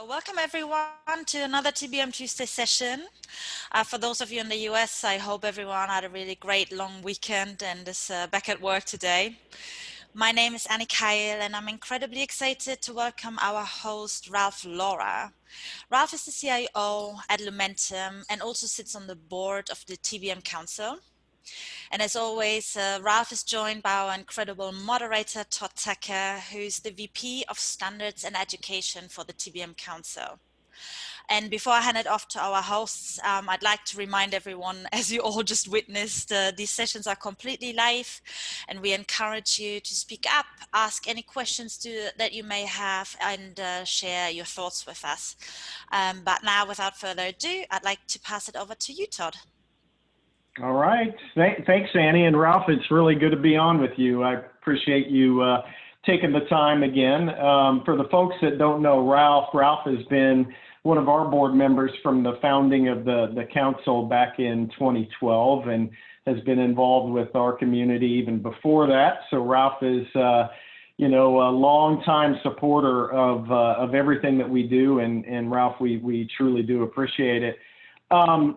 Welcome everyone to another TBM Tuesday session. For those of you in the US, I hope everyone had a really great long weekend and is back at work today. My name is Annie Kyle and I'm incredibly excited to welcome our host, Ralph Loura. Ralph is the CIO at Lumentum and also sits on the board of the TBM Council. And as always, Ralph is joined by our incredible moderator, Todd Tucker, who's the VP of Standards and Education for the TBM Council. And before I hand it off to our hosts, I'd like to remind everyone, as you all just witnessed, these sessions are completely live, and we encourage you to speak up, ask any questions that you may have, and share your thoughts with us. But now, without further ado, I'd like to pass it over to you, Todd. All right. Thanks, Annie. And Ralph, it's really good to be on with you. I appreciate you taking the time again. For the folks that don't know Ralph has been one of our board members from the founding of the council back in 2012 and has been involved with our community even before that. So Ralph is, a longtime supporter of everything that we do. And Ralph, we truly do appreciate it.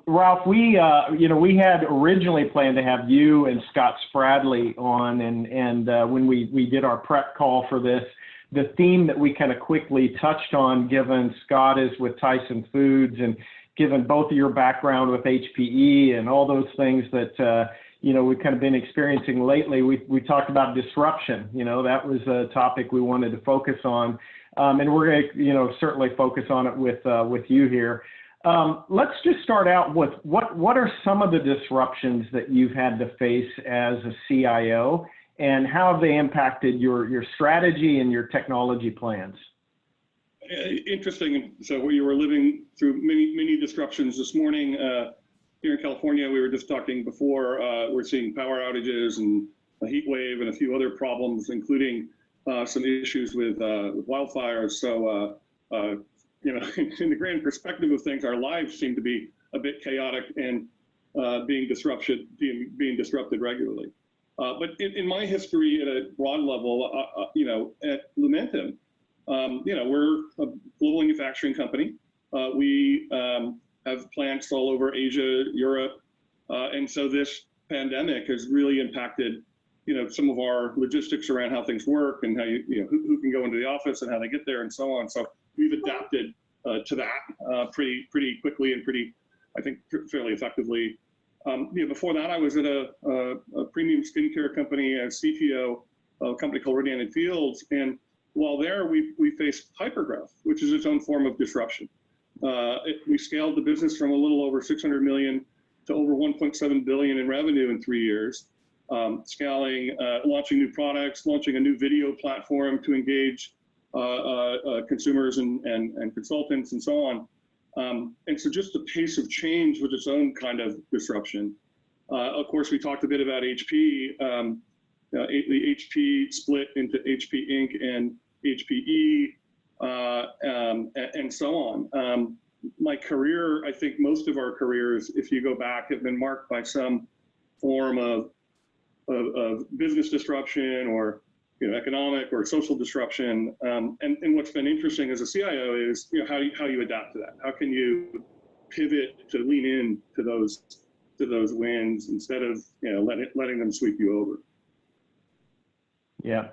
Ralph, we had originally planned to have you and Scott Spradley on, and when we did our prep call for this, the theme that we kind of quickly touched on, given Scott is with Tyson Foods and given both of your background with HPE and all those things that, we've kind of been experiencing lately, we talked about disruption. That was a topic we wanted to focus on, and we're going to, certainly focus on it with you here. Let's just start out with what are some of the disruptions that you've had to face as a CIO, and how have they impacted your strategy and your technology plans? Interesting. So we were living through many disruptions this morning. Here in California, we were just talking before, we're seeing power outages and a heat wave and a few other problems, including some issues with wildfires. So in the grand perspective of things, our lives seem to be a bit chaotic and being disrupted regularly. But in my history at a broad level, at Lumentum, we're a global manufacturing company. We have plants all over Asia, Europe, and so this pandemic has really impacted, some of our logistics around how things work and how who can go into the office and how they get there and so on. So we've adapted to that pretty quickly and I think, fairly effectively. Before that, I was at a premium skincare company as CTO of a company called Radiant Fields, and while there, we faced hypergrowth, which is its own form of disruption. We scaled the business from a little over 600 million to over 1.7 billion in revenue in 3 years, scaling, launching new products, launching a new video platform to engage consumers and consultants and so on. And so just the pace of change was its own kind of disruption. Of course, we talked a bit about HP. The HP split into HP Inc. and HPE and so on. My career, I think most of our careers, if you go back, have been marked by some form of business disruption or economic or social disruption. And what's been interesting as a CIO is how you adapt to that. How can you pivot to lean in to those wins instead of letting them sweep you over. Yeah,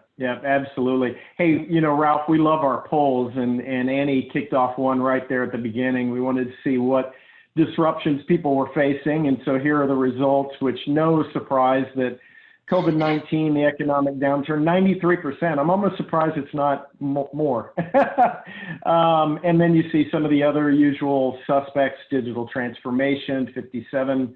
absolutely. Hey, Ralph, we love our polls, and Annie kicked off one right there at the beginning. We wanted to see what disruptions people were facing, and so here are the results, which no surprise that COVID-19, the economic downturn, 93%. I'm almost surprised it's not more. And then you see some of the other usual suspects: digital transformation, 57%,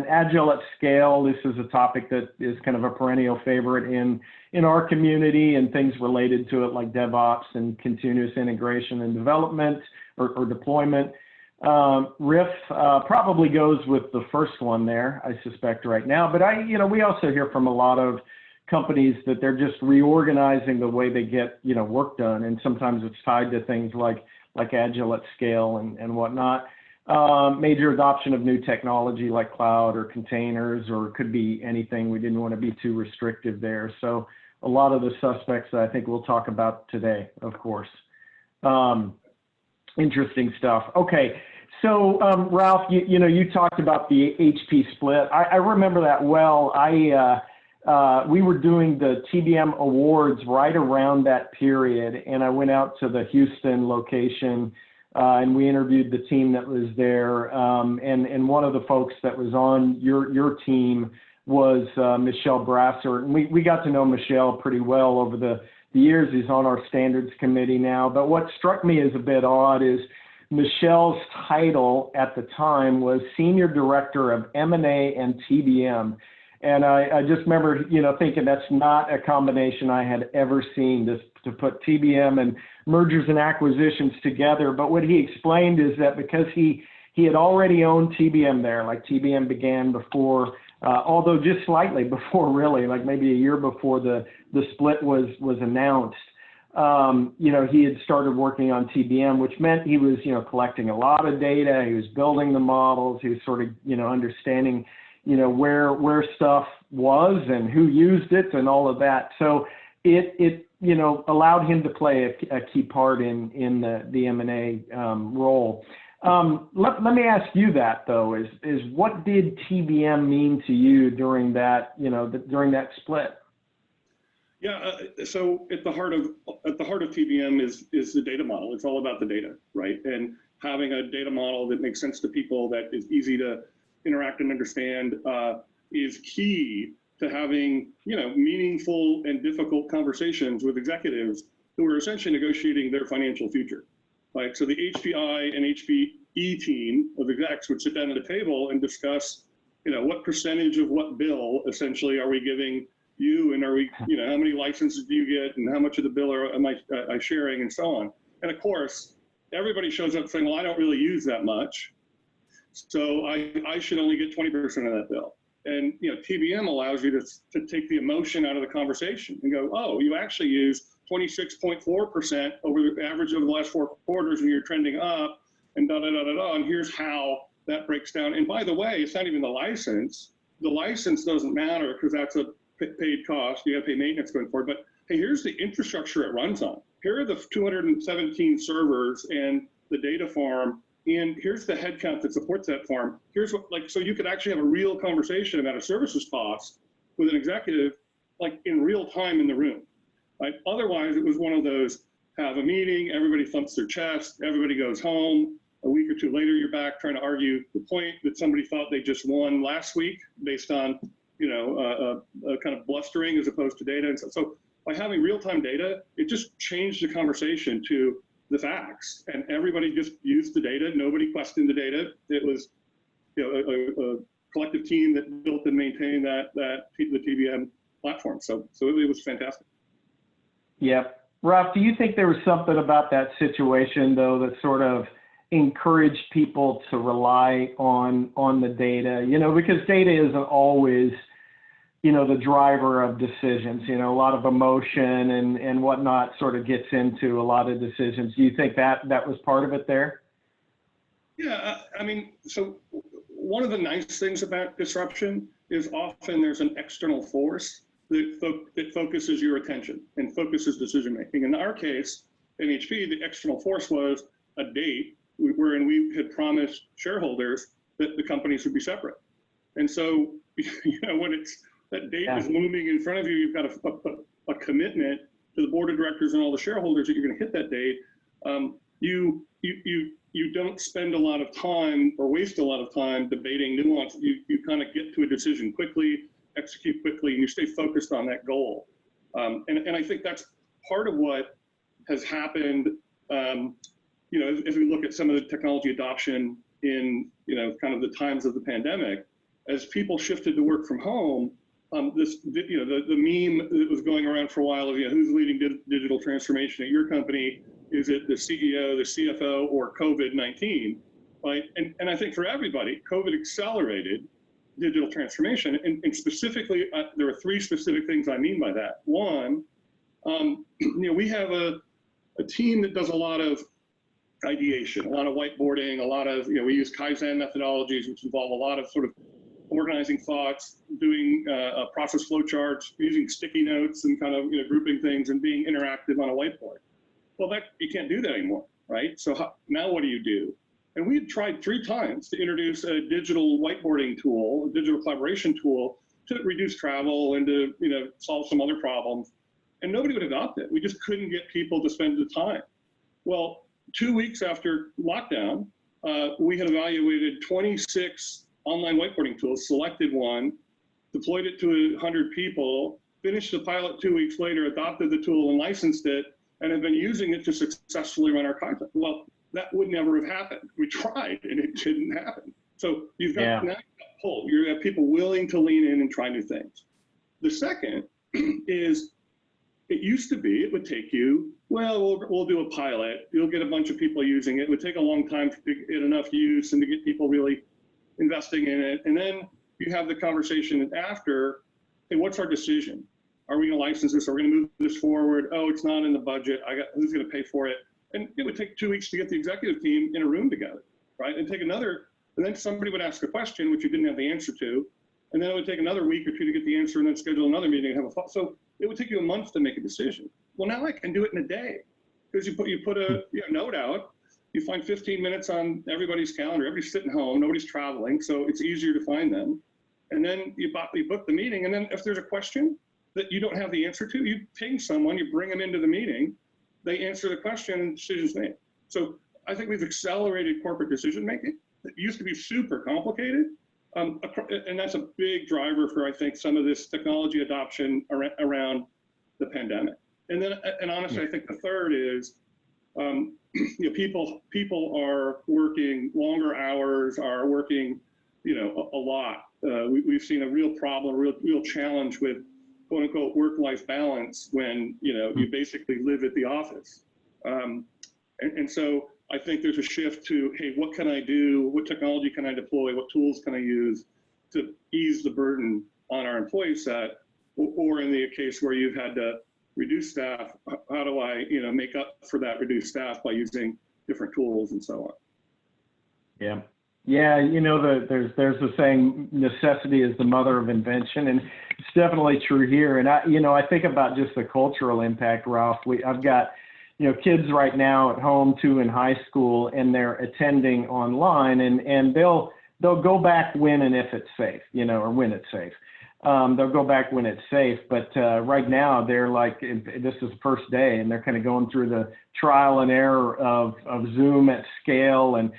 agile at scale. This is a topic that is kind of a perennial favorite in our community, and things related to it like DevOps and continuous integration and development or deployment. RIF probably goes with the first one there, I suspect right now. But we also hear from a lot of companies that they're just reorganizing the way they get work done, and sometimes it's tied to things like agile at scale and whatnot. Major adoption of new technology like cloud or containers, or it could be anything. We didn't want to be too restrictive there. So a lot of the suspects that I think we'll talk about today, of course. Interesting stuff. Okay. So, Ralph, you talked about the HP split. I remember that well. We were doing the TBM awards right around that period, and I went out to the Houston location, and we interviewed the team that was there. And one of the folks that was on your team was Michelle Brasser. And we got to know Michelle pretty well over the years. He's on our standards committee now. But what struck me as a bit odd is Michelle's title at the time was Senior Director of M&A and TBM. And I just remember, thinking that's not a combination I had ever seen, to put TBM and mergers and acquisitions together. But what he explained is that because he had already owned TBM there, like TBM began before, although just slightly before, really, like maybe a year before the split was announced. He had started working on TBM, which meant he was, collecting a lot of data. He was building the models. He was sort of, understanding, where stuff was and who used it and all of that. So it allowed him to play a key part in the M&A role. Let me ask you that, though, is what did TBM mean to you during that, during that split? Yeah, so at the heart of TBM is the data model. It's all about the data, right? And having a data model that makes sense to people, that is easy to interact and understand, is key to having meaningful and difficult conversations with executives who are essentially negotiating their financial future. Right? So the HPI and HPE team of execs would sit down at a table and discuss, what percentage of what bill essentially are we giving you, and are we, how many licenses do you get, and how much of the bill am I sharing, and so on. And of course, everybody shows up saying, well, I don't really use that much, so I should only get 20% of that bill. And TBM allows you to take the emotion out of the conversation and go, oh, you actually use 26.4% over the average of the last 4 quarters, and you're trending up, and and here's how that breaks down. And by the way, it's not even the license. The license doesn't matter because that's a paid cost. You got to pay maintenance going forward. But hey, here's the infrastructure it runs on. Here are the 217 servers and the data farm, and here's the headcount that supports that farm. Here's what, so you could actually have a real conversation about a services cost with an executive, in real time in the room. Right? Otherwise, it was one of those, have a meeting, everybody thumps their chest, everybody goes home. A week or two later, you're back trying to argue the point that somebody thought they just won last week based on, kind of blustering as opposed to data. And so by having real-time data, it just changed the conversation to the facts, and everybody just used the data. Nobody questioned the data. It was, a collective team that built and maintained the TBM platform. So it was fantastic. Yep. Ralph, do you think there was something about that situation, though, that sort of encouraged people to rely on the data? Because data isn't always, the driver of decisions. A lot of emotion and whatnot sort of gets into a lot of decisions. Do you think that was part of it there? Yeah, so one of the nice things about disruption is often there's an external force that focuses your attention and focuses decision making. In our case, in HP, the external force was a date wherein we had promised shareholders that the companies would be separate. And so, when that date is looming in front of you, you've got a commitment to the board of directors and all the shareholders that you're going to hit that date. You don't spend a lot of time or waste a lot of time debating nuance. You kind of get to a decision quickly, execute quickly, and you stay focused on that goal. And I think that's part of what has happened. As we look at some of the technology adoption in kind of the times of the pandemic, as people shifted to work from home, the meme that was going around for a while of who's leading digital transformation at your company? Is it the CEO, the CFO, or COVID-19? Right? And I think for everybody, COVID accelerated digital transformation. And specifically, there are 3 specific things I mean by that. One, we have a team that does a lot of ideation, a lot of whiteboarding, a lot of, we use Kaizen methodologies, which involve a lot of sort of organizing thoughts, doing process flow charts, using sticky notes and kind of, grouping things and being interactive on a whiteboard. Well, you can't do that anymore. right? So now what do? And we had tried 3 times to introduce a digital whiteboarding tool, a digital collaboration tool to reduce travel and to solve some other problems. And nobody would adopt it. We just couldn't get people to spend the time. Well, 2 weeks after lockdown, we had evaluated 26 online whiteboarding tools, selected one, deployed it to 100 people, finished the pilot 2 weeks later, adopted the tool and licensed it, and have been using it to successfully run our content. Well, that would never have happened. We tried and it didn't happen. So you've got, now you've got pull. You have people willing to lean in and try new things. The second is, it used to be, it would take you, well, we'll do a pilot. You'll get a bunch of people using it. It would take a long time to get enough use and to get people really investing in it. And then you have the conversation after, hey, what's our decision? Are we going to license this? Are we going to move this forward? Oh, it's not in the budget. Who's going to pay for it? And it would take 2 weeks to get the executive team in a room together, right? And then somebody would ask a question, which you didn't have the answer to. And then it would take another week or 2 to get the answer and then schedule another meeting and have a follow. So it would take you a month to make a decision. Well, now I can do it in a day because you put a note out, you find 15 minutes on everybody's calendar, everybody's sitting home, nobody's traveling, so it's easier to find them. And then you book the meeting, and then if there's a question that you don't have the answer to, you ping someone, you bring them into the meeting, they answer the question and decision's made. So I think we've accelerated corporate decision making. It used to be super complicated. And that's a big driver for, I think, some of this technology adoption around the pandemic. And honestly, I think the third is, people are working longer hours, are working, a lot. We've seen a real problem, real challenge with quote unquote work-life balance when, you basically live at the office. And so I think there's a shift to, hey, what can I do? What technology can I deploy? What tools can I use to ease the burden on our employee set? Or in the case where you've had to reduce staff, how do I, make up for that reduced staff by using different tools and so on? Yeah. Yeah, there's a saying, necessity is the mother of invention, and it's definitely true here. And I think about just the cultural impact, Ralph. I've got kids right now at home, 2 in high school, and they're attending online, and they'll go back when and if it's safe, or when it's safe. They'll go back when it's safe, but right now they're like, this is the first day, and they're kind of going through the trial and error of Zoom at scale, and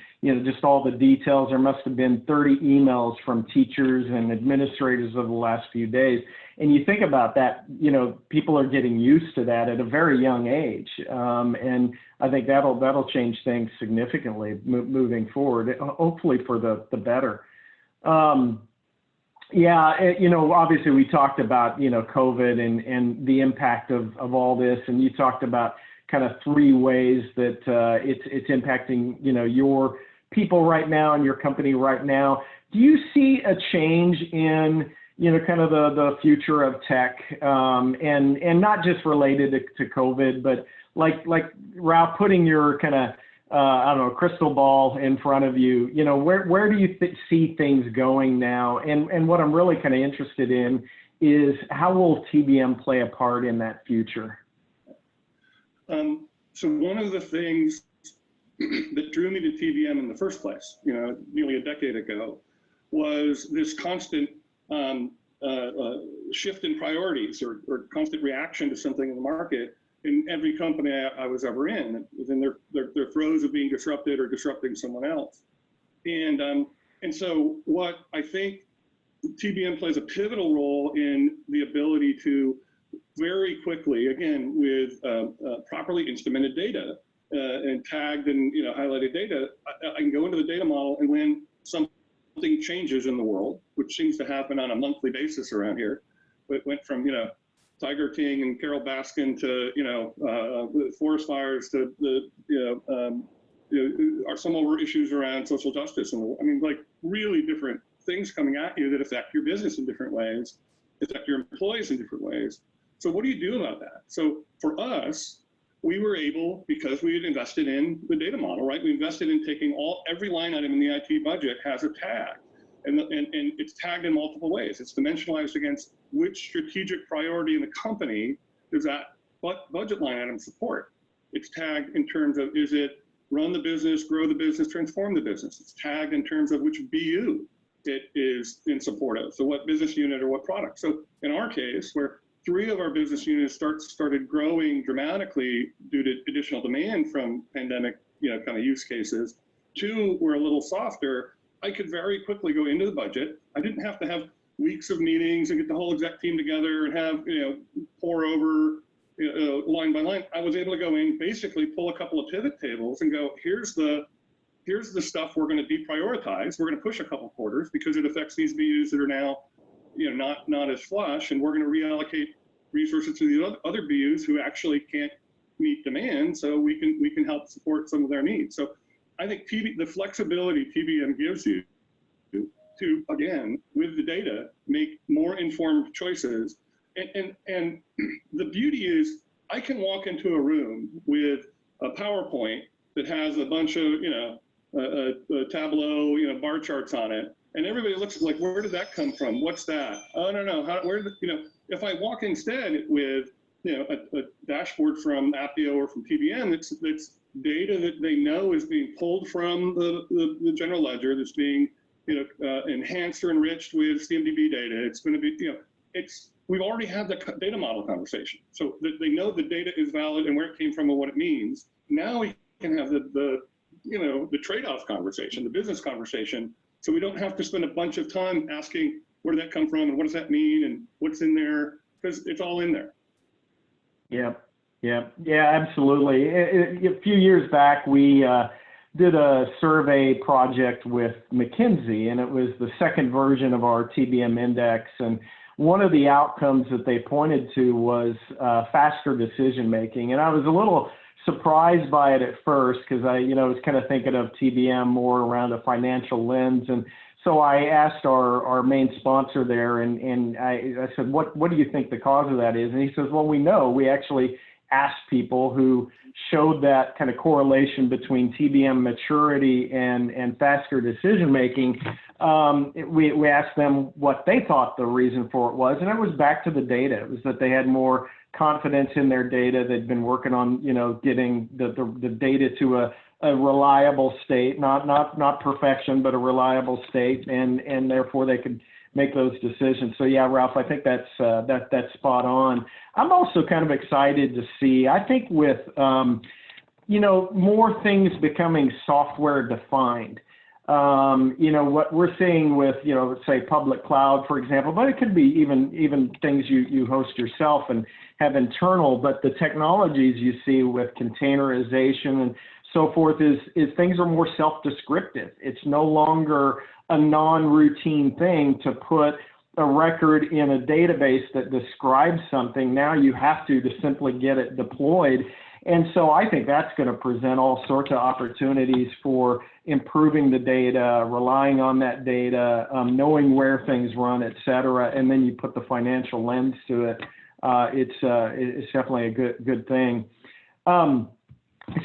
just all the details. There must have been 30 emails from teachers and administrators over the last few days. And you think about that, people are getting used to that at a very young age. And I think that'll change things significantly moving forward, hopefully for the better. Obviously we talked about, COVID and the impact of all this. And you talked about kind of 3 ways that it's impacting, your people right now and your company right now. Do you see a change in kind of the future of tech, and not just related to COVID, but like Ralph, putting your kind of, crystal ball in front of you, where do you see things going now? And what I'm really kind of interested in is, how will TBM play a part in that future? So one of the things that drew me to TBM in the first place, nearly a decade ago, was this constant shift in priorities or constant reaction to something in the market in every company I was ever in, within their throes of being disrupted or disrupting someone else. And so what I think TBM plays a pivotal role in the ability to very quickly, again, with properly instrumented data and tagged and highlighted data, I can go into the data model, and when something changes in the world, which seems to happen on a monthly basis around here, it went from Tiger King and Carol Baskin to forest fires to are some over issues around social justice, and like really different things coming at you that affect your business in different ways, affect your employees in different ways. So what do you do about that? So for us, we were able, because we had invested in the data model, right? We invested in taking every line item in the IT budget has a tag, and it's tagged in multiple ways. It's dimensionalized against which strategic priority in the company does that budget line item support. It's tagged in terms of, is it run the business, grow the business, transform the business. It's tagged in terms of which BU it is in support of. So what business unit or what product. So in our case, where 3 of our business units started growing dramatically due to additional demand from pandemic, kind of use cases, 2 were a little softer, I could very quickly go into the budget. I didn't have to have weeks of meetings and get the whole exec team together and have, pour over line by line. I was able to go in, basically pull a couple of pivot tables and go, here's the stuff we're going to deprioritize. We're going to push a couple quarters because it affects these BUs that are now, not as flush, and we're going to reallocate resources to the other BUs who actually can't meet demand, so we can help support some of their needs. So I think the flexibility TBM gives you to, again, with the data, make more informed choices. And the beauty is, I can walk into a room with a PowerPoint that has a bunch of, a Tableau, bar charts on it, and everybody looks like, where did that come from? What's that? Oh, no, where did, if I walk instead with, a dashboard from Apptio or from TBM, that's data that they know is being pulled from the general ledger, that's being, enhanced or enriched with CMDB data. It's going to be, we've already had the data model conversation. So they know the data is valid and where it came from and what it means. Now we can have the trade-off conversation, the business conversation. So we don't have to spend a bunch of time asking, where did that come from and what does that mean and what's in there? Because it's all in there. Yeah, absolutely. A few years back, we did a survey project with McKinsey, and it was the second version of our TBM index. And one of the outcomes that they pointed to was faster decision making. And I was a little surprised by it at first because I was kind of thinking of TBM more around a financial lens. And so I asked our main sponsor there, and I said, what do you think the cause of that is? And he says, well, we actually asked people who showed that kind of correlation between TBM maturity and faster decision making. We asked them what they thought the reason for it was, and it was back to the data. It was that they had more confidence in their data. They'd been working on getting the data to a reliable state, not perfection, but a reliable state, and therefore they could make those decisions. So yeah, Ralph, I think that's spot on. I'm also kind of excited to see, I think with, more things becoming software defined, what we're seeing with, say public cloud, for example, but it could be even things you host yourself and have internal, but the technologies you see with containerization and so forth is things are more self-descriptive. It's no longer a non-routine thing to put a record in a database that describes something. Now you have to simply get it deployed. And so I think that's going to present all sorts of opportunities for improving the data, relying on that data, knowing where things run, et cetera. And then you put the financial lens to it. It's definitely a good thing.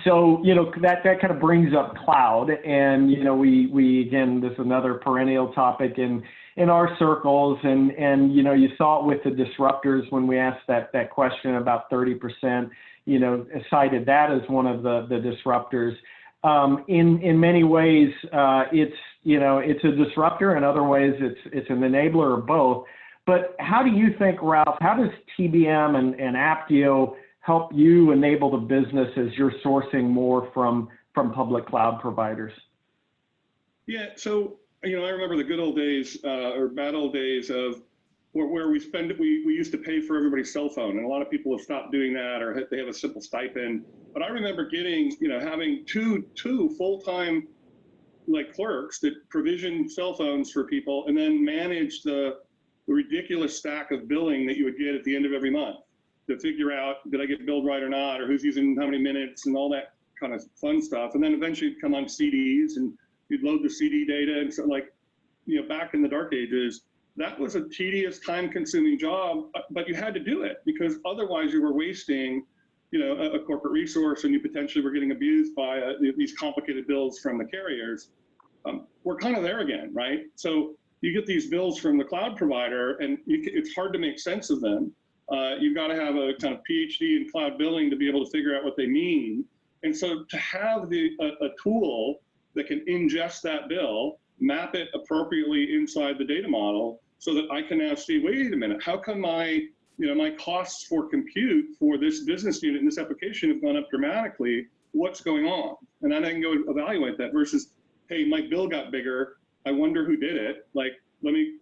So, that kind of brings up cloud, and, we again, this is another perennial topic in our circles, and, you saw it with the disruptors when we asked that question about 30%, cited that as one of the disruptors. In many ways, it's a disruptor. In other ways, it's an enabler of both. But how do you think, Ralph, how does TBM and Apptio help you enable the business as you're sourcing more from public cloud providers? Yeah, so, I remember the good old days or bad old days of where we used to pay for everybody's cell phone, and a lot of people have stopped doing that, or they have a simple stipend. But I remember having two full-time clerks that provision cell phones for people and then manage the ridiculous stack of billing that you would get at the end of every month to figure out, did I get billed right or not, or who's using how many minutes and all that kind of fun stuff. And then eventually you'd come on CDs and you'd load the CD data. And so back in the dark ages, that was a tedious, time-consuming job, but you had to do it because otherwise you were wasting, a corporate resource, and you potentially were getting abused by these complicated bills from the carriers. We're kind of there again, right? So you get these bills from the cloud provider, and it's hard to make sense of them. You've got to have a kind of PhD in cloud billing to be able to figure out what they mean. And so to have a tool that can ingest that bill, map it appropriately inside the data model so that I can now see, wait a minute, how come my costs for compute for this business unit in this application have gone up dramatically? What's going on? And then I can go evaluate that versus, hey, my bill got bigger. I wonder who did it. Like, let me,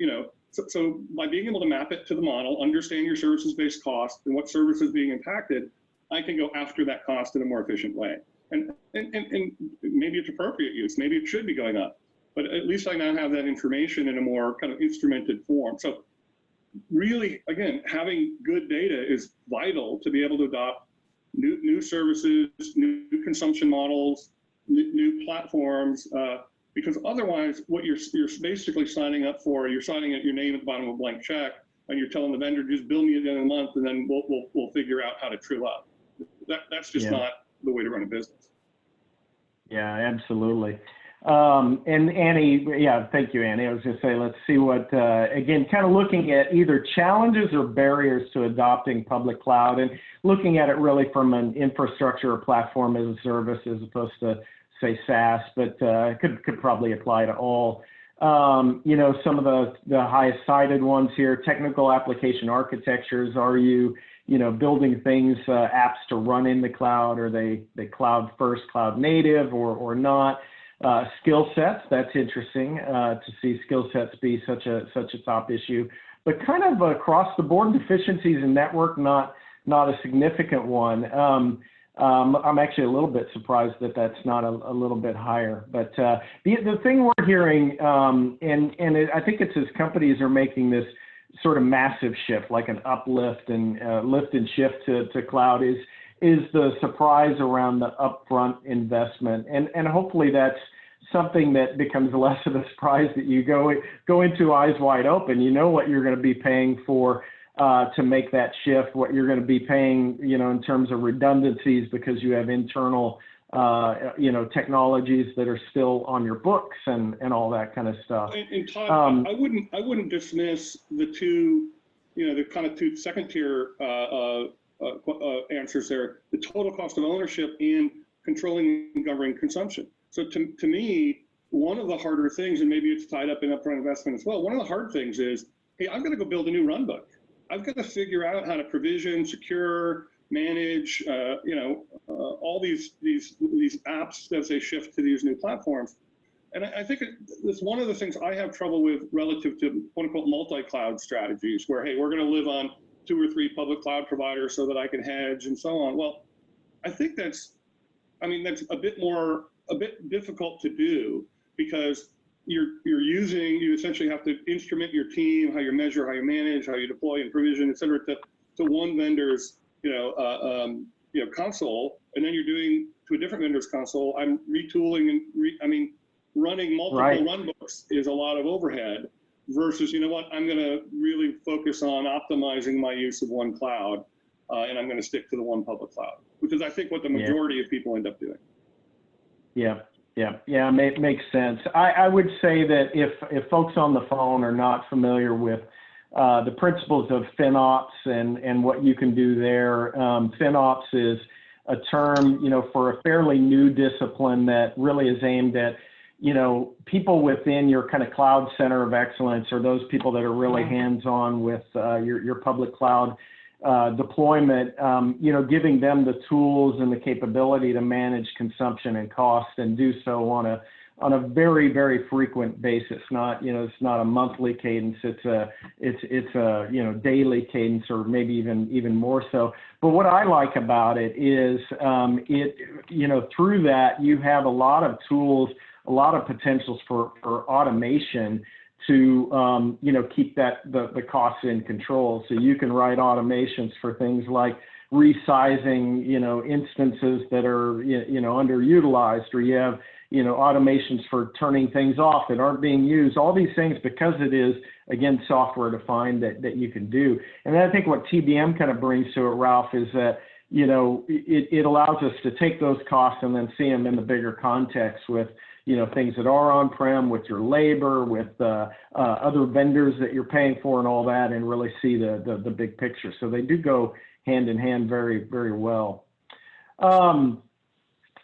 so by being able to map it to the model, understand your services-based cost and what service is being impacted, I can go after that cost in a more efficient way. And maybe it's appropriate use, maybe it should be going up, but at least I now have that information in a more kind of instrumented form. So really, again, having good data is vital to be able to adopt new services, new consumption models, new platforms, because otherwise what you're basically signing up for, you're signing your name at the bottom of a blank check, and you're telling the vendor, just bill me at the end of the month, and then we'll figure out how to true up. That's just not the way to run a business. Yeah, absolutely. And Annie, thank you, Annie. I was going to say, let's see what, again, kind of looking at either challenges or barriers to adopting public cloud and looking at it really from an infrastructure or platform as a service as opposed to, say, SaaS, but could probably apply to all. Some of the highest cited ones here, technical application architectures. Are you building things, apps to run in the cloud? Are they cloud first, cloud native or not? Skill sets, that's interesting to see skill sets be such a top issue, but kind of across the board deficiencies in network, not a significant one. I'm actually a little bit surprised that that's not a little bit higher. But the thing we're hearing, I think it's as companies are making this sort of massive shift, like an uplift and lift and shift to cloud, is the surprise around the upfront investment, and hopefully that's something that becomes less of a surprise, that you go into eyes wide open. You know what you're going to be paying for to make that shift, what you're going to be paying, in terms of redundancies, because you have internal, technologies that are still on your books and all that kind of stuff. And Todd, I wouldn't dismiss the two, the kind of two second tier answers there: the total cost of ownership and controlling and governing consumption. So to me, one of the harder things, and maybe it's tied up in upfront investment as well, one of the hard things is, hey, I've got to go build a new run book. I've got to figure out how to provision, secure, manage, all these apps as they shift to these new platforms. And I think it's one of the things I have trouble with relative to quote unquote multi-cloud strategies, where, hey, we're going to live on 2 or 3 public cloud providers so that I can hedge and so on. Well, I think that's a bit difficult to do, because you essentially have to instrument your team, how you measure, how you manage, how you deploy and provision, et cetera, to one vendor's console, and then you're doing to a different vendor's console. I'm retooling and running multiple run books is a lot of overhead, versus, I'm going to really focus on optimizing my use of one cloud, and I'm going to stick to the one public cloud, which is, I think, what the majority of people end up doing. Yeah, makes sense. I would say that if folks on the phone are not familiar with the principles of FinOps and what you can do there, FinOps is a term, for a fairly new discipline that really is aimed at, people within your kind of cloud center of excellence, or those people that are really hands-on with your public cloud deployment, giving them the tools and the capability to manage consumption and cost, and do so on a very, very frequent basis. Not, it's not a monthly cadence. It's a daily cadence, or maybe even more so. But what I like about it is, through that you have a lot of tools, a lot of potentials for automation to keep the costs in control. So you can write automations for things like resizing instances that are underutilized, or you have automations for turning things off that aren't being used. All these things, because it is, again, software defined, that you can do. And I think what TBM kind of brings to it, Ralph, is that it allows us to take those costs and then see them in the bigger context with things that are on-prem, with your labor, with other vendors that you're paying for and all that, and really see the big picture. So they do go hand in hand very, very well.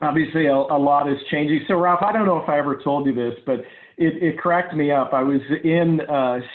obviously a lot is changing. So Ralph, I don't know if I ever told you this, but it cracked me up. I was in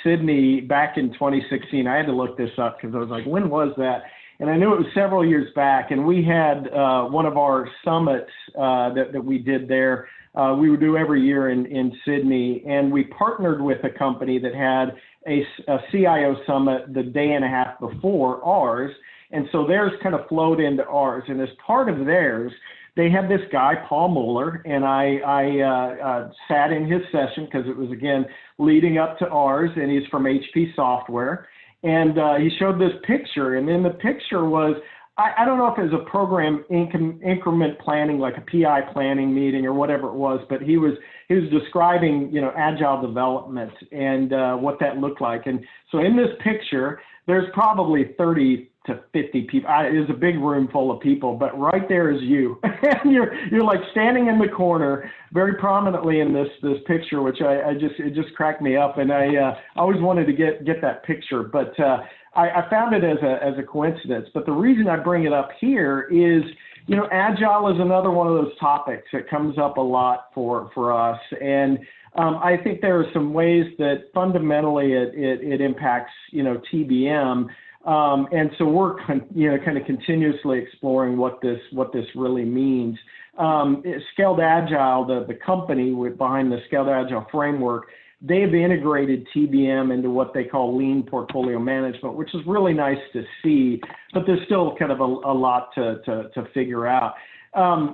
Sydney back in 2016. I had to look this up because I was like, when was that? And I knew it was several years back. And we had one of our summits that we did there. We would do every year in Sydney. And we partnered with a company that had a CIO summit the day and a half before ours. And so theirs kind of flowed into ours. And as part of theirs, they had this guy, Paul Mueller, and I sat in his session because it was, again, leading up to ours, and he's from HP Software. And he showed this picture, and in the picture was, I don't know if it was a program increment planning, like a PI planning meeting or whatever it was, but he was describing, agile development and what that looked like. And so in this picture, there's probably 30 to 50 people. It was a big room full of people, but right there is you. And you're like standing in the corner very prominently in this picture, which it just cracked me up. And I always wanted to get that picture, but I found it as a coincidence. But the reason I bring it up here is, agile is another one of those topics that comes up a lot for us. And I think there are some ways that fundamentally it impacts, TBM. And so we're kind of continuously exploring what this really means. Scaled Agile, the company behind the Scaled Agile framework, they've integrated TBM into what they call lean portfolio management, which is really nice to see, but there's still kind of a lot to figure out.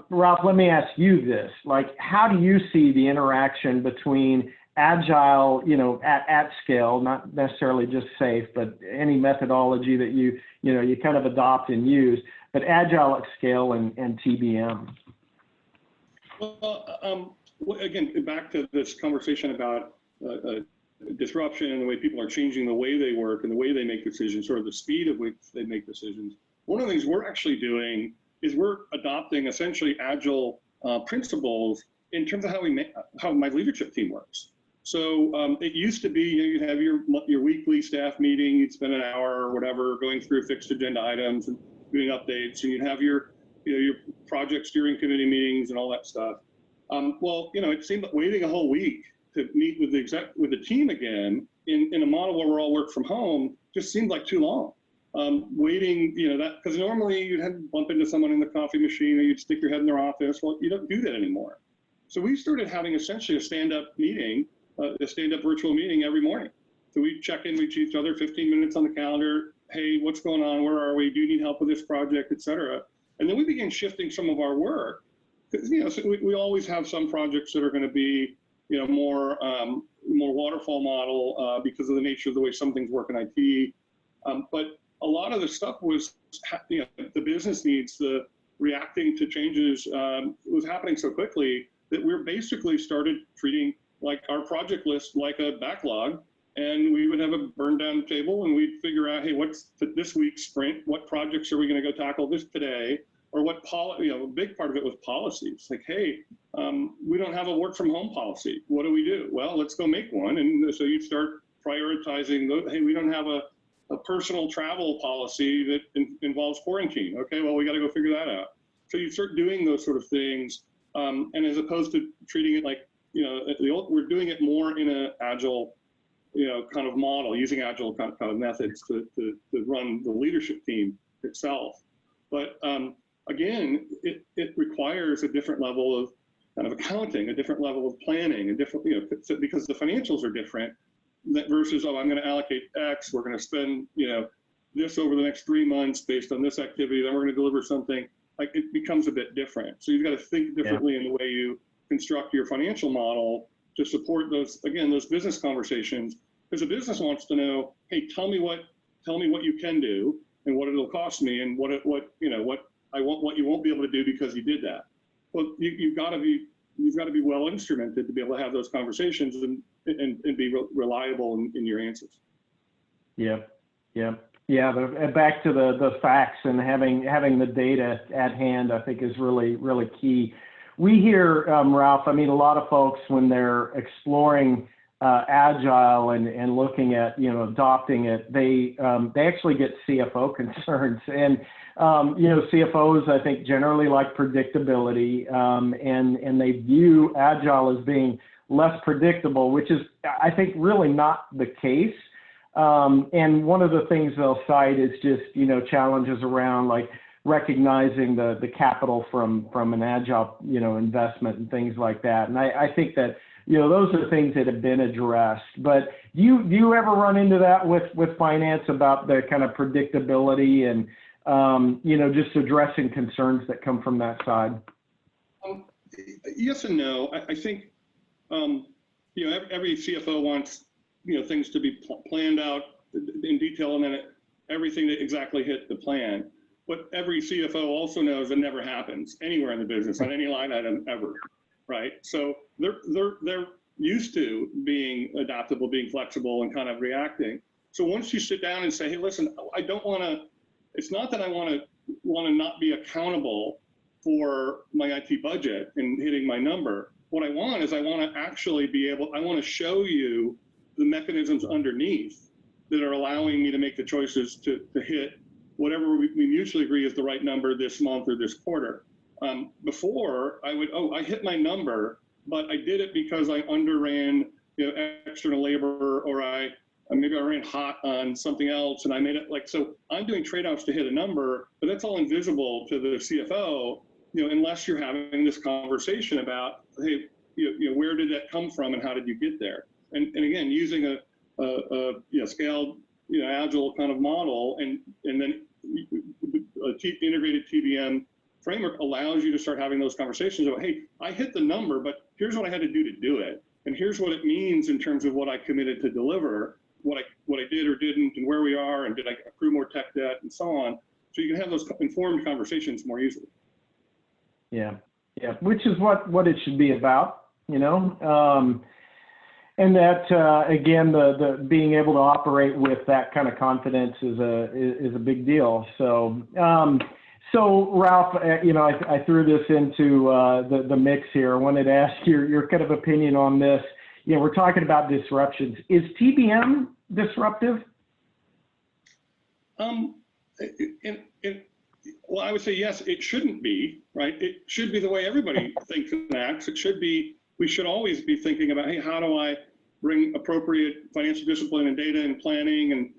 Ralph, let me ask you this, how do you see the interaction between Agile, at scale, not necessarily just safe, but any methodology that you kind of adopt and use, but Agile at scale and TBM? Well, again, back to this conversation about disruption and the way people are changing the way they work and the way they make decisions, sort of the speed at which they make decisions. One of the things we're actually doing is we're adopting essentially Agile principles in terms of how my leadership team works. So it used to be, you'd have your weekly staff meeting, you'd spend an hour or whatever going through fixed agenda items and doing updates, and you'd have your project steering committee meetings and all that stuff. Well, it seemed like waiting a whole week to meet with the team again in a model where we're all work from home just seemed like too long. Waiting, that, because normally you'd have to bump into someone in the coffee machine or you'd stick your head in their office. Well, you don't do that anymore. So we started having essentially a stand-up meeting, a stand-up virtual meeting every morning. So we check in with each other, 15 minutes on the calendar. Hey, what's going on? Where are we? Do you need help with this project, et cetera? And then we began shifting some of our work. So we always have some projects that are going to be, more waterfall model because of the nature of the way some things work in IT. But a lot of the stuff was, the business needs, the reacting to changes was happening so quickly that we're basically started treating like our project list like a backlog, and we would have a burn down table and we'd figure out, hey, what's this week's sprint? What projects are we going to go tackle this today? Or what a big part of it was policies. Like, hey, we don't have a work from home policy. What do we do? Well, let's go make one. And so you start prioritizing those. Hey, we don't have a personal travel policy that involves quarantine. Okay, well, we got to go figure that out. So you start doing those sort of things. And as opposed to treating it like, we're doing it more in an agile, kind of model, using agile kind of methods to run the leadership team itself. But again, it requires a different level of kind of accounting, a different level of planning, a different, because the financials are different versus, I'm going to allocate X, we're going to spend, this over the next 3 months based on this activity, then we're going to deliver something. Like, it becomes a bit different. So you've got to think differently in the way you construct your financial model to support those business conversations, because the business wants to know, hey, tell me what you can do and what it'll cost me and what you won't be able to do because you did that. Well, you've got to be well instrumented to be able to have those conversations and be reliable in your answers. Yeah. Back to the facts and having the data at hand, I think is really, really key. We hear, Ralph, a lot of folks when they're exploring Agile and looking at, adopting it, they actually get CFO concerns. And CFOs, I think, generally like predictability, and they view Agile as being less predictable, which is, I think, really not the case. And one of the things they'll cite is just, challenges around like recognizing the capital from an Agile, investment and things like that. And I think that, those are things that have been addressed. But do you ever run into that with finance about the kind of predictability and, just addressing concerns that come from that side? Yes and no. I think, every CFO wants, things to be planned out in detail and then everything to exactly hit the plan. But every CFO also knows it never happens anywhere in the business on any line item ever, right? So they're used to being adaptable, being flexible, and kind of reacting. So once you sit down and say, hey, listen, I don't want to. It's not that I want to not be accountable for my IT budget and hitting my number. What I want is I want to actually I want to show you the mechanisms underneath that are allowing me to make the choices to hit whatever we mutually agree is the right number this month or this quarter. Before I hit my number, but I did it because I underran external labor, or maybe I ran hot on something else and I made it so I'm doing trade-offs to hit a number, but that's all invisible to the CFO, unless you're having this conversation about, hey, where did that come from and how did you get there? And again, using a scaled, Agile kind of model and then integrated TBM framework allows you to start having those conversations about, hey, I hit the number, but here's what I had to do to do it. And here's what it means in terms of what I committed to deliver, what I did or didn't, and where we are, and did I accrue more tech debt, and so on. So you can have those informed conversations more easily. Yeah, which is what it should be about, and that again, the being able to operate with that kind of confidence is a big deal. So Ralph, I threw this into the mix here. I wanted to ask your kind of opinion on this. We're talking about disruptions. Is TBM disruptive? Well, I would say yes. It shouldn't be, right? It should be the way everybody thinks and acts. It should be. We should always be thinking about, hey, how do I bring appropriate financial discipline and data and planning and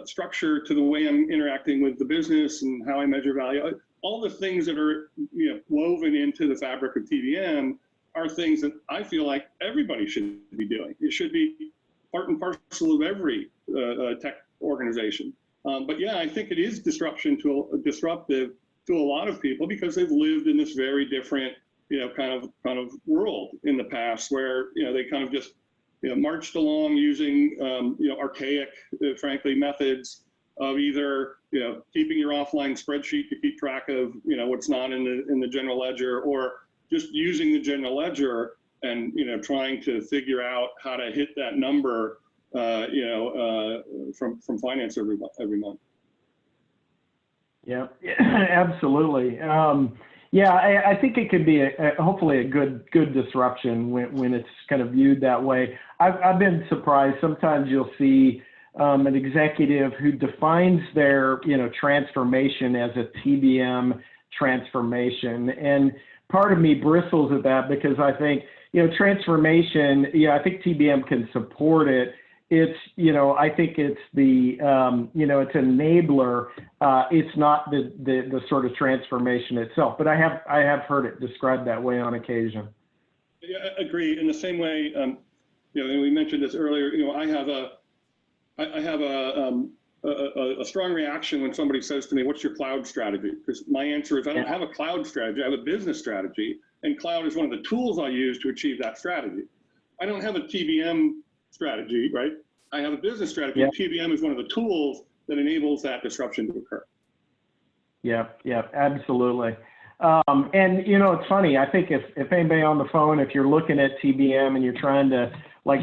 structure to the way I'm interacting with the business and how I measure value. All the things that are woven into the fabric of TBM are things that I feel like everybody should be doing. It should be part and parcel of every tech organization. But yeah, I think it is disruptive to a lot of people because they've lived in this very different kind of world in the past where they kind of just marched along using archaic, frankly, methods of either keeping your offline spreadsheet to keep track of what's not in the general ledger, or just using the general ledger and trying to figure out how to hit that number from finance every month. Yeah, absolutely. I think it could be hopefully a good disruption when it's kind of viewed that way. I've been surprised. Sometimes you'll see an executive who defines their transformation as a TBM transformation, and part of me bristles at that because I think transformation. I think TBM can support it. It's I think it's the it's an enabler. It's not the sort of transformation itself. But I have heard it described that way on occasion. Yeah, I agree. In the same way, and we mentioned this earlier. I have a strong reaction when somebody says to me, "What's your cloud strategy?" Because my answer is, I don't have a cloud strategy. I have a business strategy, and cloud is one of the tools I use to achieve that strategy. I don't have a TBM strategy, right? I have a business strategy. Yeah. TBM is one of the tools that enables that disruption to occur. Yeah, absolutely. And it's funny. I think if anybody on the phone, if you're looking at TBM and you're trying to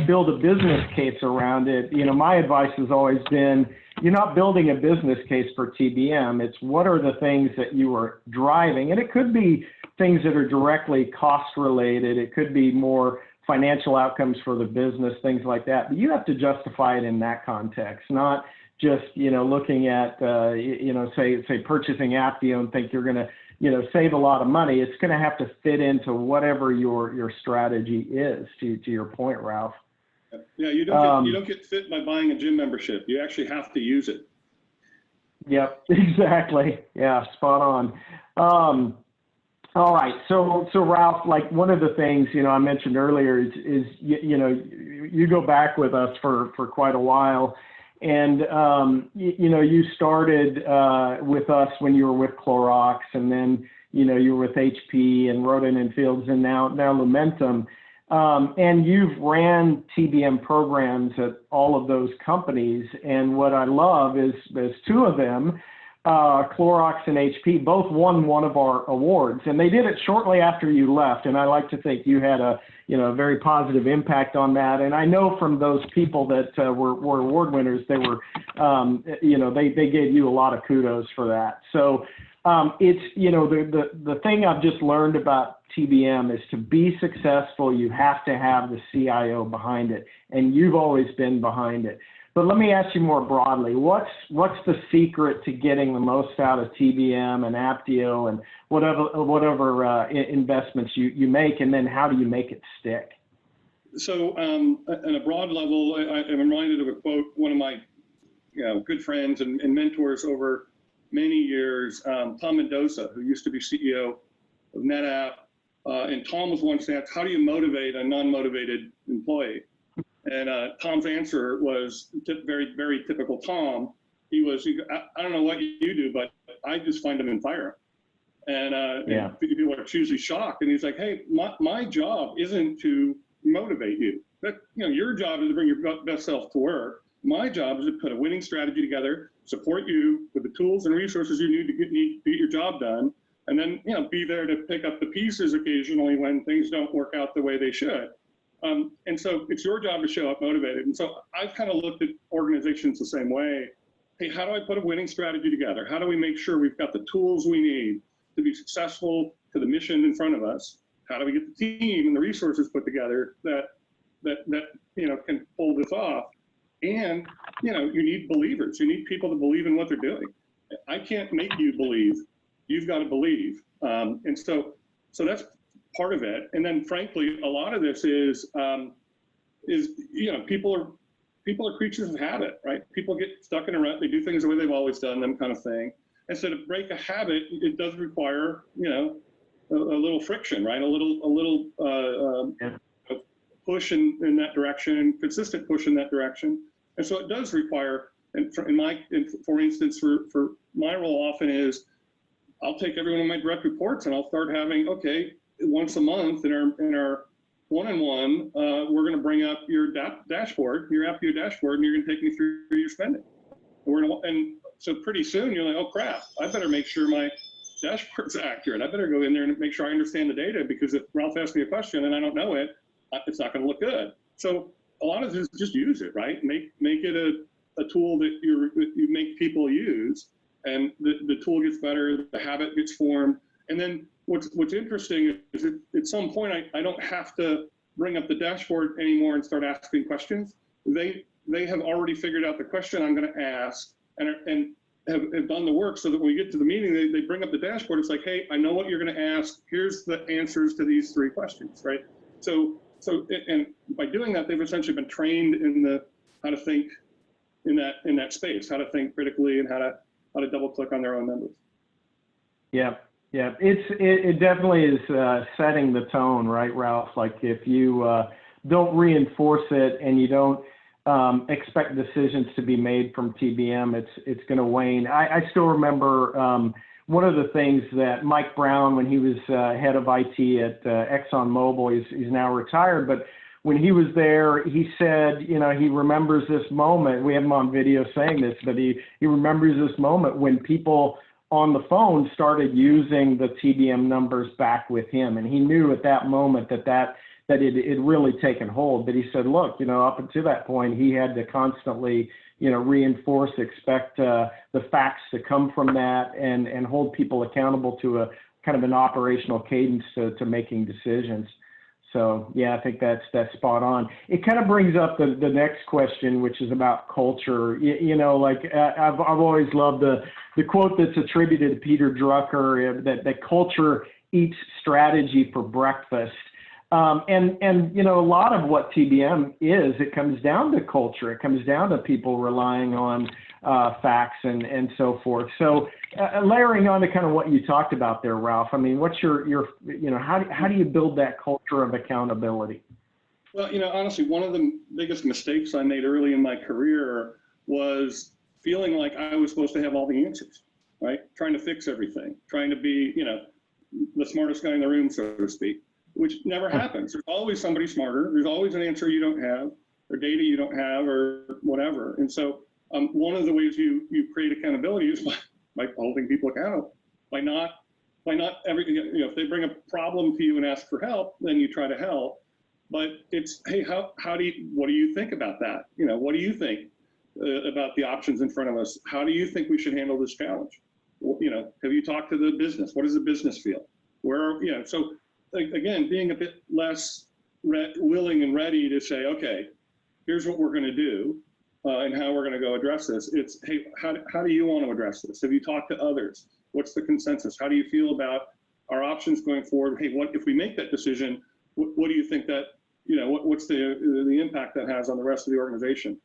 build a business case around it, my advice has always been, you're not building a business case for TBM. It's what are the things that you are driving, and it could be things that are directly cost related. It could be more financial outcomes for the business, things like that. But you have to justify it in that context, not just, looking at, say purchasing Apptio and think you're going to, save a lot of money. It's going to have to fit into whatever your strategy is, to your point, Ralph. Yeah, you don't get fit by buying a gym membership. You actually have to use it. Yep, exactly. Yeah, spot on. All right, so Ralph, like one of the things I mentioned earlier is you go back with us for quite a while, and you started with us when you were with Clorox, and then you were with HP and Roden and Fields, and now Lumentum, and you've ran TBM programs at all of those companies. And what I love is there's two of them. Clorox and HP both won one of our awards, and they did it shortly after you left. And I like to think you had a very positive impact on that. And I know from those people that were award winners, they were they gave you a lot of kudos for that. So it's the thing I've just learned about TBM is to be successful, you have to have the CIO behind it, and you've always been behind it. But let me ask you more broadly, what's the secret to getting the most out of TBM and Apptio and whatever investments you make, and then how do you make it stick? So on a broad level, I'm reminded of a quote, one of my good friends and mentors over many years, Tom Mendoza, who used to be CEO of NetApp, and Tom was once asked, how do you motivate a non-motivated employee? And Tom's answer was very, very typical Tom. He I don't know what you do, but I just find them and fire them. And people are usually shocked. And he's like, hey, my job isn't to motivate you. Your job is to bring your best self to work. My job is to put a winning strategy together, support you with the tools and resources you need to get your job done, and then be there to pick up the pieces occasionally when things don't work out the way they should. And so it's your job to show up motivated. And so I've kind of looked at organizations the same way. Hey, how do I put a winning strategy together? How do we make sure we've got the tools we need to be successful to the mission in front of us? How do we get the team and the resources put together that can pull this off? And you need believers. You need people to believe in what they're doing. I can't make you believe. You've got to believe. And so that's part of it. And then frankly, a lot of this is people are creatures of habit, right? People get stuck in a rut. They do things the way they've always done them, kind of thing. And so to break a habit, it does require a little friction, right? A little push in that direction, consistent push in that direction. And so it does require, and for instance, for my role often is, I'll take every one of my direct reports and I'll start having, okay, once a month in our one-on-one, we're going to bring up your dashboard, your Apptio dashboard, and you're going to take me through your spending. And so pretty soon you're like, oh crap, I better make sure my dashboard's accurate. I better go in there and make sure I understand the data, because if Ralph asks me a question and I don't know it, it's not going to look good. So a lot of this is just use it, right? Make it a tool that you make people use, and the tool gets better, the habit gets formed. And then what's interesting is at some point I don't have to bring up the dashboard anymore and start asking questions. They have already figured out the question I'm going to ask and have done the work, so that when we get to the meeting, they bring up the dashboard. It's like, hey, I know what you're going to ask. Here's the answers to these 3 questions, right? So by doing that, they've essentially been trained in how to think in that space, how to think critically, and how to double click on their own numbers. Yeah. Yeah, it definitely is setting the tone, right, Ralph? Like if you don't reinforce it and you don't expect decisions to be made from TBM, it's going to wane. I still remember one of the things that Mike Brown, when he was head of IT at ExxonMobil, he's now retired, but when he was there, he said, he remembers this moment. We have him on video saying this, but he remembers this moment when people on the phone started using the TBM numbers back with him. And he knew at that moment that it really taken hold. But he said, look, up until that point, he had to constantly, reinforce, expect the facts to come from that, and hold people accountable to a kind of an operational cadence to making decisions. So yeah, I think that's spot on. It kind of brings up the next question, which is about culture. I've always loved the quote that's attributed to Peter Drucker, that culture eats strategy for breakfast. And a lot of what TBM is, it comes down to culture. It comes down to people relying on facts and so forth. So layering on to kind of what you talked about there, Ralph, I mean, what's your how do you build that culture of accountability? Well, honestly, one of the biggest mistakes I made early in my career was feeling like I was supposed to have all the answers, right? Trying to fix everything, trying to be, the smartest guy in the room, so to speak, which never happens. There's always somebody smarter. There's always an answer you don't have, or data you don't have, or whatever. And so one of the ways you create accountability is by holding people accountable, by not everything, if they bring a problem to you and ask for help, then you try to help. But it's, hey, what do you think about that? What do you think about the options in front of us? How do you think we should handle this challenge? Have you talked to the business? What does the business feel? So again, being a bit less willing and ready to say, okay, here's what we're going to do and how we're going to go address this. It's, hey, how do you want to address this? Have you talked to others? What's the consensus? How do you feel about our options going forward? Hey, what if we make that decision? What do you think that, what's the impact that has on the rest of the organization?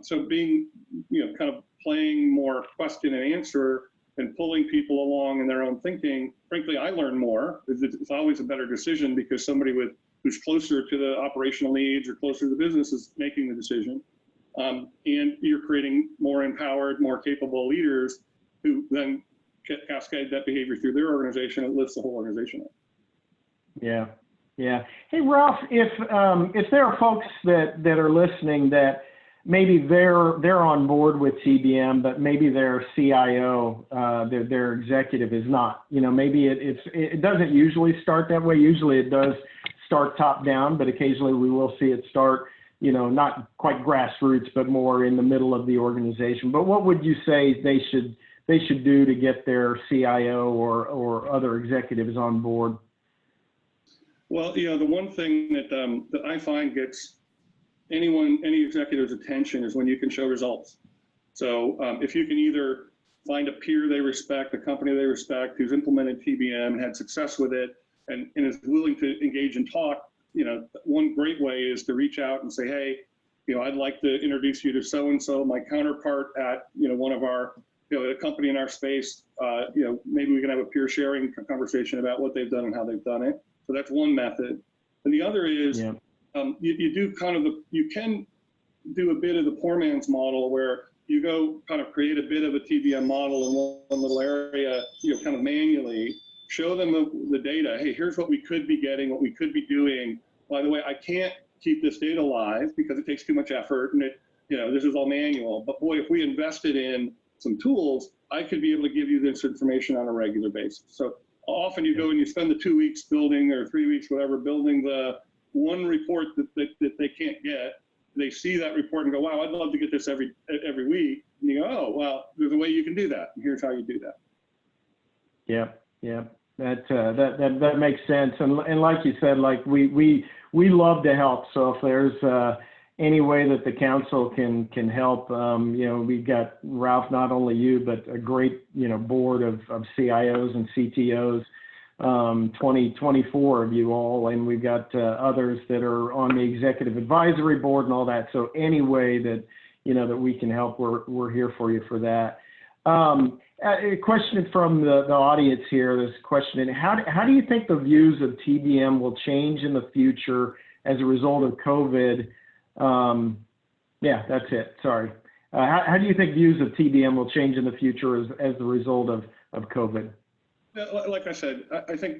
So being, kind of playing more question and answer and pulling people along in their own thinking, frankly, I learn more. It's always a better decision because somebody who's closer to the operational needs or closer to the business is making the decision. And you're creating more empowered, more capable leaders who then cascade that behavior through their organization. It lifts the whole organization up. Yeah. Yeah. Hey, Ralph, if there are folks that are listening that maybe they're on board with TBM, but maybe their CIO, their executive is not. Maybe it doesn't usually start that way. Usually it does start top down, but occasionally we will see it start, not quite grassroots, but more in the middle of the organization. But what would you say they should do to get their CIO or other executives on board? Well, the one thing that I find gets any executive's attention is when you can show results. So if you can either find a peer they respect, a company they respect, who's implemented TBM, had success with it, and is willing to engage and talk, one great way is to reach out and say, hey, I'd like to introduce you to so-and-so, my counterpart at, one of our, a company in our space, maybe we can have a peer sharing conversation about what they've done and how they've done it. So that's one method. And the other is, you do you can do a bit of the poor man's model where you go kind of create a bit of a TBM model in one little area, kind of manually, show them the data. Hey, here's what we could be getting, what we could be doing. By the way, I can't keep this data live because it takes too much effort and this is all manual. But boy, if we invested in some tools, I could be able to give you this information on a regular basis. So often you go and you spend the 2 weeks building or 3 weeks, whatever, building the one report that they can't get. They see that report and go, wow, I'd love to get this every week. And you go, oh, well, there's a way you can do that. And here's how you do that. Yeah. That makes sense. And like you said, like we love to help. So if there's any way that the council can help, we've got, Ralph, not only you, but a great, board of CIOs and CTOs, 24 of you all, and we've got others that are on the executive advisory board and all that. So any way that, that we can help, we're here for you for that. A question from the audience here. There's a question: how do you think the views of TBM will change in the future as a result of COVID? Yeah, that's it. Sorry. How do you think views of TBM will change in the future as a result of COVID? Like I said, I think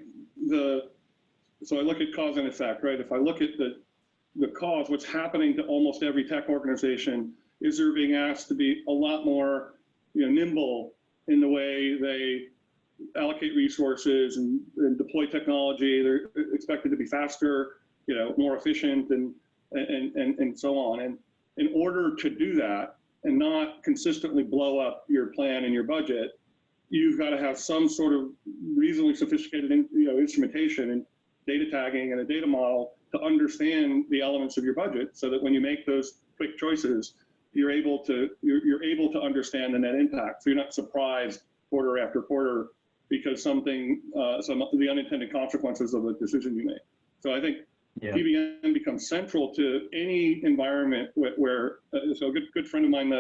so I look at cause and effect, right? If I look at the cause, what's happening to almost every tech organization is they're being asked to be a lot more, nimble in the way they allocate resources and deploy technology. They're expected to be faster, more efficient and so on. And in order to do that and not consistently blow up your plan and your budget, you've got to have some sort of reasonably sophisticated, instrumentation. And data tagging and a data model to understand the elements of your budget, so that when you make those quick choices, you're able to understand the net impact. So you're not surprised quarter after quarter because some of the unintended consequences of a decision you make. So I think TBM becomes central to any environment where so a good friend of mine,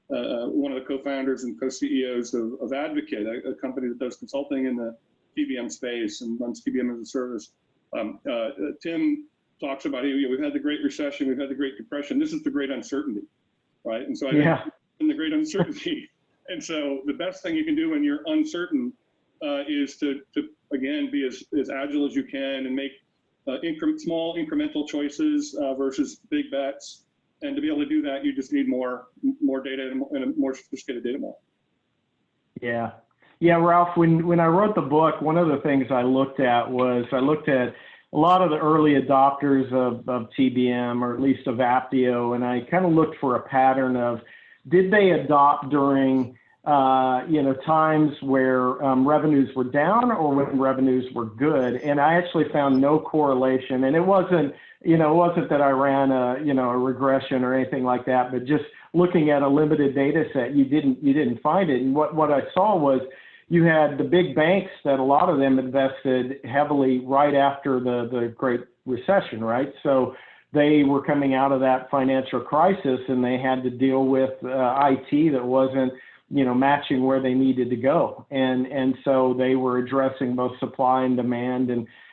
one of the co-founders and co-CEOs of Advocate, a company that does consulting in the TBM space and runs TBM as a service. Tim talks about, we've had the Great Recession, we've had the Great Depression. This is the great uncertainty, right? And so I think in the great uncertainty. And so the best thing you can do when you're uncertain is to again, be as agile as you can and make small incremental choices versus big bets. And to be able to do that, you just need more data and a more sophisticated data model. Yeah. Yeah, Ralph, when I wrote the book, one of the things I looked at a lot of the early adopters of TBM, or at least of Apptio, and I kind of looked for a pattern of, did they adopt during times where revenues were down or when revenues were good? And I actually found no correlation. And it wasn't that I ran a regression or anything like that, but just looking at a limited data set, you didn't find it. And what I saw was you had the big banks that a lot of them invested heavily right after the Great Recession, right? So they were coming out of that financial crisis and they had to deal with IT that wasn't matching where they needed to go. And so they were addressing both supply and demand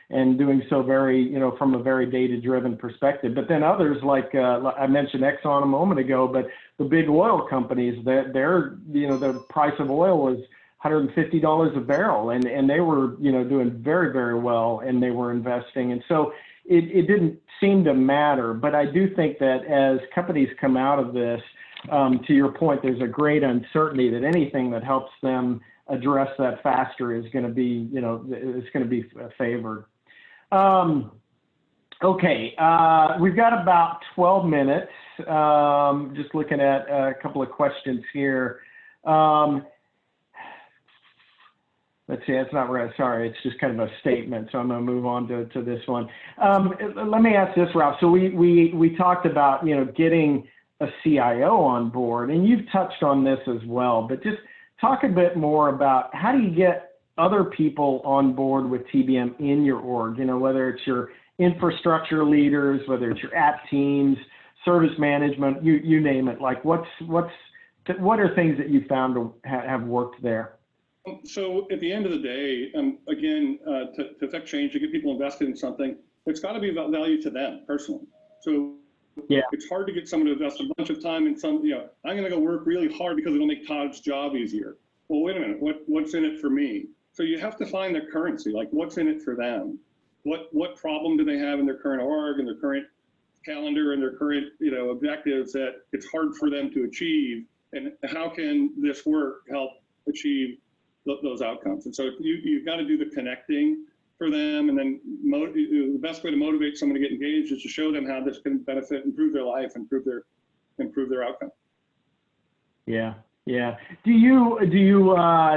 and doing so very, from a very data-driven perspective. But then others, like I mentioned Exxon a moment ago, but the big oil companies, the price of oil was $150 a barrel, and they were, doing very, very well, and they were investing. And so it didn't seem to matter. But I do think that as companies come out of this, to your point, there's a great uncertainty that anything that helps them address that faster is going to be, favored. Okay, we've got about 12 minutes. Just looking at a couple of questions here. Let's see, that's not right. Sorry, it's just kind of a statement. So I'm going to move on to this one. Let me ask this, Ralph. So we talked about, getting a CIO on board, and you've touched on this as well, but just talk a bit more about how do you get other people on board with TBM in your org, whether it's your infrastructure leaders, whether it's your app teams, service management, you name it. Like what are things that you found to have worked there? So at the end of the day, again, to affect change, to get people invested in something, it's got to be about value to them personally. So it's hard to get someone to invest a bunch of time in some, I'm going to go work really hard because it'll make Todd's job easier. Well, wait a minute, what's in it for me? So you have to find their currency, like what's in it for them? What problem do they have in their current org and their current calendar and their current, objectives that it's hard for them to achieve? And how can this work help achieve those outcomes? And so you've got to do the connecting for them, and then the best way to motivate someone to get engaged is to show them how this can benefit, improve their life, improve their outcome. Yeah. Do you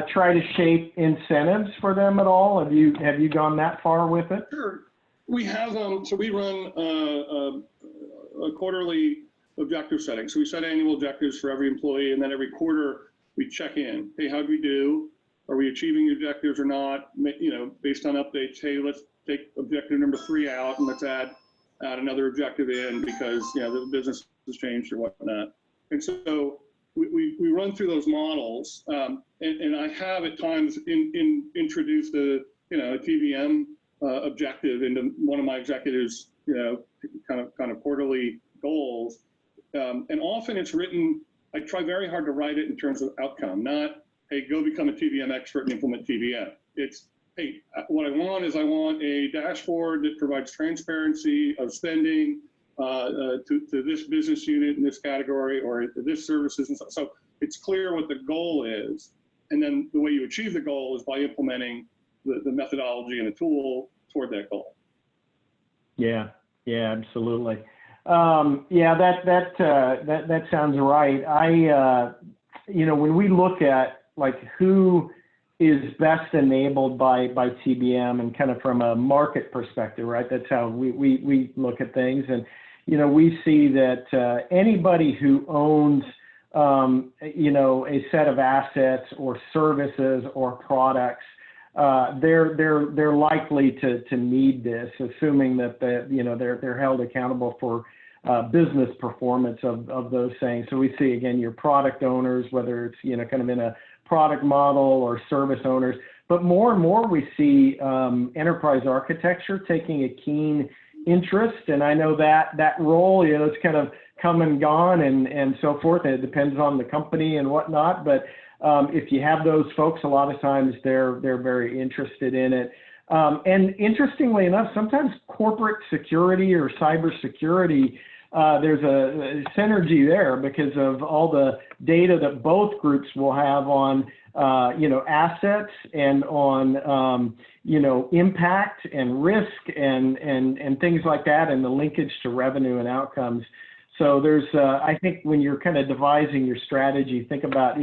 try to shape incentives for them at all? Have you gone that far with it? Sure. We have so we run a quarterly objective setting. So we set annual objectives for every employee, and then every quarter we check in. Hey, how'd we do? Are we achieving the objectives or not? Based on updates, hey, let's take objective number 3 out and let's add another objective in because the business has changed or whatnot. And so we run through those models, and I have at times introduced a TBM objective into one of my executives, kind of quarterly goals, and often it's written. I try very hard to write it in terms of outcome, not hey, go become a TBM expert and implement TBM. It's, hey, what I want is a dashboard that provides transparency of spending to this business unit in this category or this services. And so it's clear what the goal is. And then the way you achieve the goal is by implementing the methodology and a tool toward that goal. Yeah, absolutely. That sounds right. When we look at like who is best enabled by TBM and kind of from a market perspective, right? That's how we look at things. And, we see that anybody who owns, a set of assets or services or products, they're likely to need this, assuming that they're held accountable for business performance of those things. So we see, again, your product owners, whether it's kind of in a product model or service owners, but more and more we see enterprise architecture taking a keen interest. And I know that role, it's kind of come and gone and so forth, and it depends on the company and whatnot. But if you have those folks, a lot of times they're very interested in it. And interestingly enough, sometimes corporate security or cybersecurity, there's a synergy there because of all the data that both groups will have on, assets and on, impact and risk and things like that, and the linkage to revenue and outcomes. So there's, I think when you're kind of devising your strategy, think about,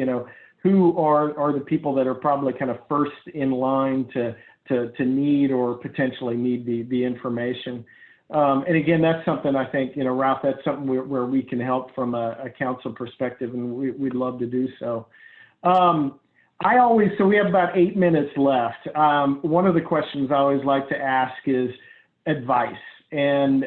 who are the people that are probably kind of first in line to need or potentially need the information. And again, that's something I think, Ralph, that's something where we can help from a council perspective, and we'd love to do so. So we have about 8 minutes left. One of the questions I always like to ask is advice. And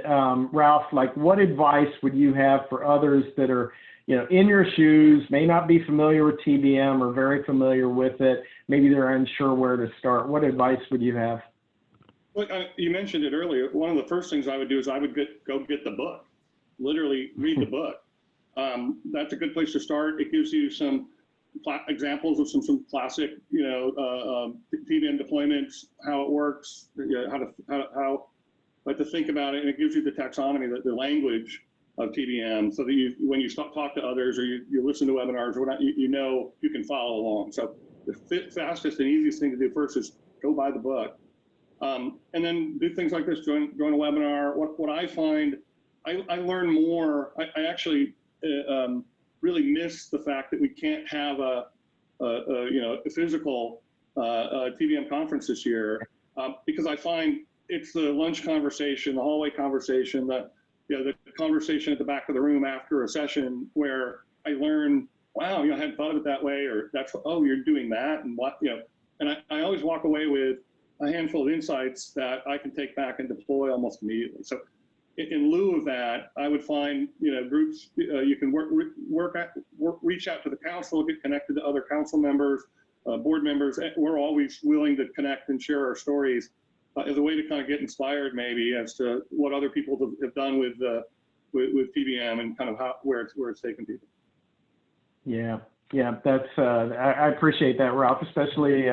Ralph, what advice would you have for others that are, in your shoes, may not be familiar with TBM or very familiar with it, maybe they're unsure where to start? What advice would you have? Well, you mentioned it earlier. One of the first things I would do is I would go get the book, literally read the book. That's a good place to start. It gives you some examples of some classic, TBM deployments, how it works, how to think about it, and it gives you the taxonomy, the language of TBM, so that when you talk to others or you listen to webinars or whatnot, you can follow along. So the fastest and easiest thing to do first is go buy the book. And then do things like this, join a webinar. What I find, I learn more. I actually really miss the fact that we can't have a physical TBM conference this year, because I find it's the lunch conversation, the hallway conversation, the conversation at the back of the room after a session where I learn, wow, I hadn't thought of it that way, or you're doing that, and and I always walk away with a handful of insights that I can take back and deploy almost immediately. So in lieu of that, I would find, groups, you can reach out to the council, get connected to other council members, board members. We're always willing to connect and share our stories as a way to kind of get inspired maybe as to what other people have done with TBM and kind of where it's taken people. Yeah, that's I appreciate that, Ralph, especially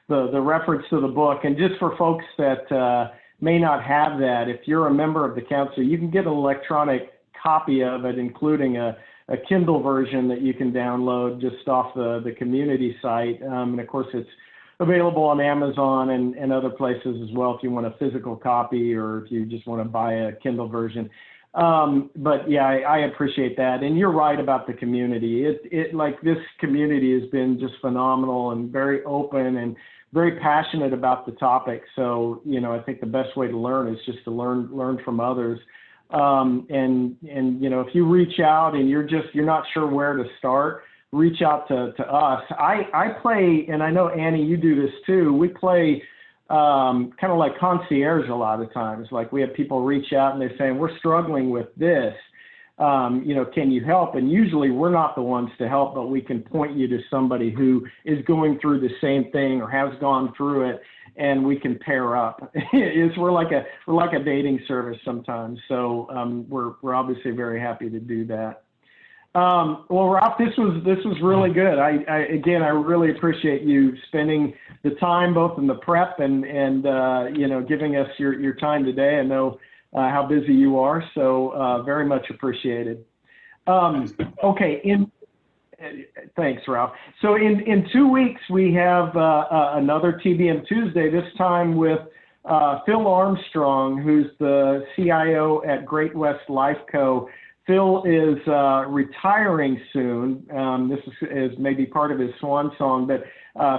the reference to the book. And just for folks that may not have that, if you're a member of the council, you can get an electronic copy of it, including a Kindle version that you can download just off the community site. And of course, it's available on Amazon and other places as well if you want a physical copy or if you just want to buy a Kindle version. But yeah, I appreciate that. And you're right about the community. This community has been just phenomenal and very open and very passionate about the topic. So, I think the best way to learn is just to learn from others. And if you reach out and you're not sure where to start, reach out to us. I play, and I know, Annie, you do this too. We play kind of like concierge a lot of times. Like we have people reach out and they're saying, we're struggling with this. Can you help? And usually we're not the ones to help, but we can point you to somebody who is going through the same thing or has gone through it, and we can pair up. We're like a dating service sometimes. So we're obviously very happy to do that. Well, Ralph, this was really good. I really appreciate you spending the time both in the prep and giving us your time today. I know how busy you are, so very much appreciated. Okay, thanks, Ralph. So in 2 weeks we have another TBM Tuesday. This time with Phil Armstrong, who's the CIO at Great West Lifeco. Phil is retiring soon. This is maybe part of his swan song, but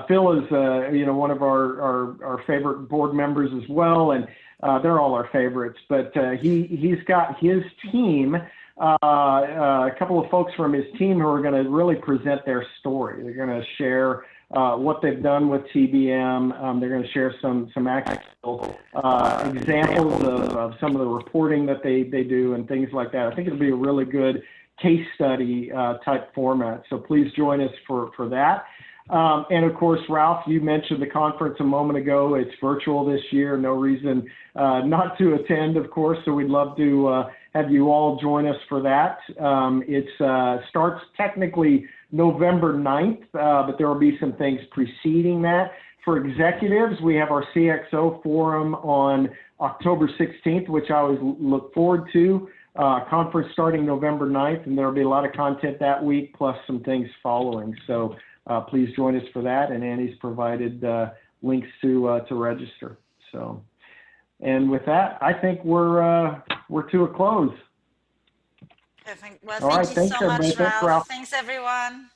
Phil is, one of our favorite board members as well, and they're all our favorites. But he's got his team, a couple of folks from his team who are going to really present their story. They're going to share what they've done with TBM. They're going to share some actual examples of some of the reporting that they do and things like that. I think it'll be a really good case study type format. So please join us for that. And of course, Ralph, you mentioned the conference a moment ago. It's virtual this year. No reason not to attend, of course. So we'd love to have you all join us for that. It starts technically November 9th, but there will be some things preceding that. For executives, we have our CXO forum on October 16th, which I always look forward to. Conference starting November 9th, and there will be a lot of content that week, plus some things following. So please join us for that, and Annie's provided links to register. So, and with that, I think we're to a close. Perfect. Well, All right, thank you thanks, so much, everybody. Thanks, Ralph. Ralph. Thanks, everyone.